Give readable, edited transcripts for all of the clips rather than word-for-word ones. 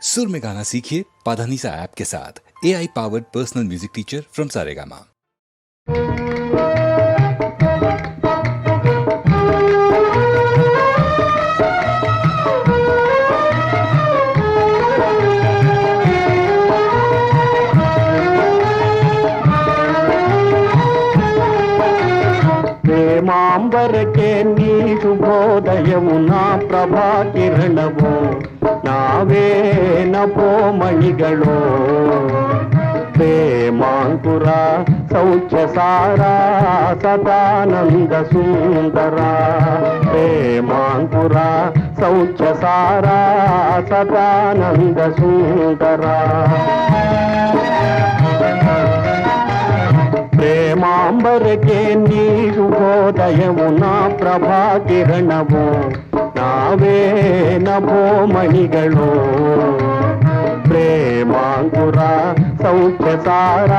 सुर में गाना सीखिए पाधानीसा ऐप के साथ। AI powered personal music teacher from Saregama. ప్రేమాంబరకే నీ శుభోదయము నా ప్రభా కిరణవో ನಾವೇ ನಭೋಮಣಿಗಳು ಪ್ರೇಮಾಂಕುರ ಸೌಖ್ಯ ಸಾರ ಸದಾನಂದ ಸುಂದರ ಪ್ರೇಮಾಂಕುರ ಸೌಖ್ಯ ಸಾರ ಸದಾನಂದ ಸುಂದರ ಪ್ರೇಮಾಂಬರಕ್ಕೆ ನೀ ಶುಭೋದಯವು ನಾ ಪ್ರಭಾ ಕಿರಣವು ನಾವೇ ನಭೋಮಣಿಗಳು ಪ್ರೇಮಾಂಕುರ ಸೌಖ್ಯ ಸಾರ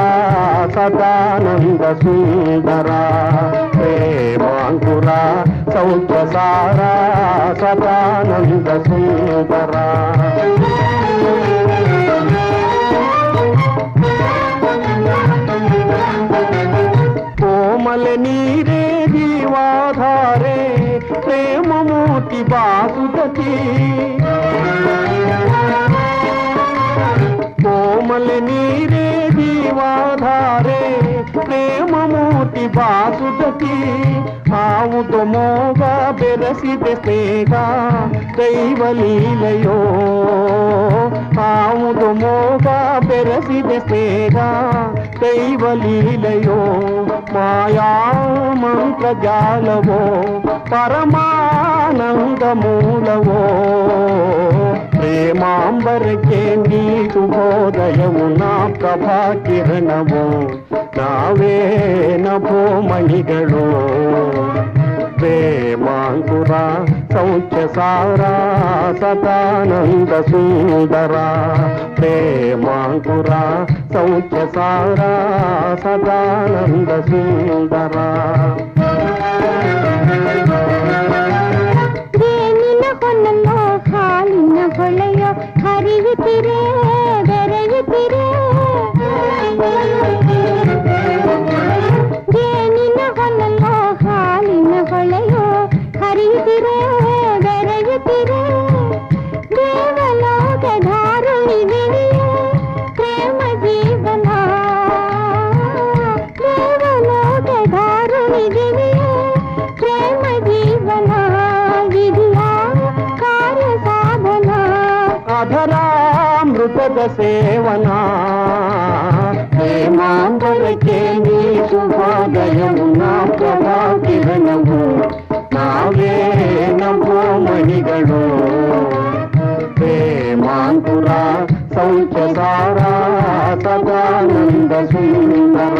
ಸದಾನಂದ ಸುಂದರ ಪ್ರೇಮಾಂಕುರ ಸೌಖ್ಯ ಸಾರ ಸದಾನಂದ ಸುಂದರ ಕೋಮಲ ನೀರೇ ಜೀವಾಧಾರೆ ಪ್ರೇಮಮೂರ್ತಿ ಬಾಸುದತಿ ಕೋಮಲ ನೀರೇ ಜೀವಾಧಾರೆ ಪ್ರೇಮಮೂರ್ತಿ ಬಾಸುದತಿ ಆವುದು ಮೋಗ ಬೆರಸಿದೆ ಸ್ನೇಹ ದೈವಲೀಲೆಯೋ ಆವುದು ಮೋಗ ಬೆರಸಿದೆ ಸ್ನೇಹ ದೈವಲೀಲೆಯೋ ಮಾಯಾ ಮಂತ್ರಜಾಲವೋ ಪರಮಾನಂದ ಮೂಲವೋ ಪ್ರೇಮಾಂಬರಕ್ಕೆ ನೀ ಶುಭೋದಯವು ನಾ ಪ್ರಭಾ ಕಿರಣವೋ ನಾವೇ ನಭೋಮಣಿಗಳು ಪ್ರೇಮಾಂಕುರ ಸೌಖ್ಯ ಸಾರ ಸದಾನಂದ ಸುಂದರ ಪ್ರೇಮಾಂಕುರ ಸೌಖ್ಯ ಸಾರ ಸದಾನಂದ ಸುಂದರ ಜೇನಿನ ಹೊನ್ನಲ್ಲೋ ಹಾಲಿನ ಹೊಳೆಯೋ ಹರಿಯುತ್ತಿರೆ ಬೆರೆಯುತ್ತಿರೆ ಜೇನಿನ ಹೊನ್ನಲ್ಲೋ ಹಾಲಿನ ಹೊಳೆಯೋ ಹರಿಯುತ್ತಿರೆ ಬೆರೆಯುತ್ತಿರೆ ದೇವಲೋಕ ಧಾರುಣಿಗಿರಿಯೇ ಪ್ರೇಮ ಜೀವನ ದೇವಲೋಕ ಧಾರುಣಿಗಿರಿಯೇ ಪ್ರೇಮ ಜೀವನ ವಿಧಿಯ ಕಾರ್ಯ ಸಾಧನ ಅಧರಾಮೃತದ ಸೇವನ ಪ್ರೇಮಾಂಬರಕ್ಕೆ ನೀ ಶುಭೋದಯವು ನಾ ಪ್ರಭಾ ಕಿರಣವು ನಾವೇ ನಭೋಮಣಿಗಳು ಪ್ರೇಮಾಂಕುರ ಸೌಖ್ಯ ಸಾರ ಸದಾನಂದ ಸುಂದರ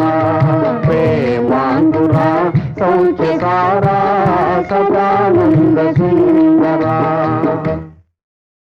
ಪ್ರೇಮಾಂಕುರ ಸೌಖ್ಯ ಸಾರ ಸದಾನಂದ ಸುಂದರ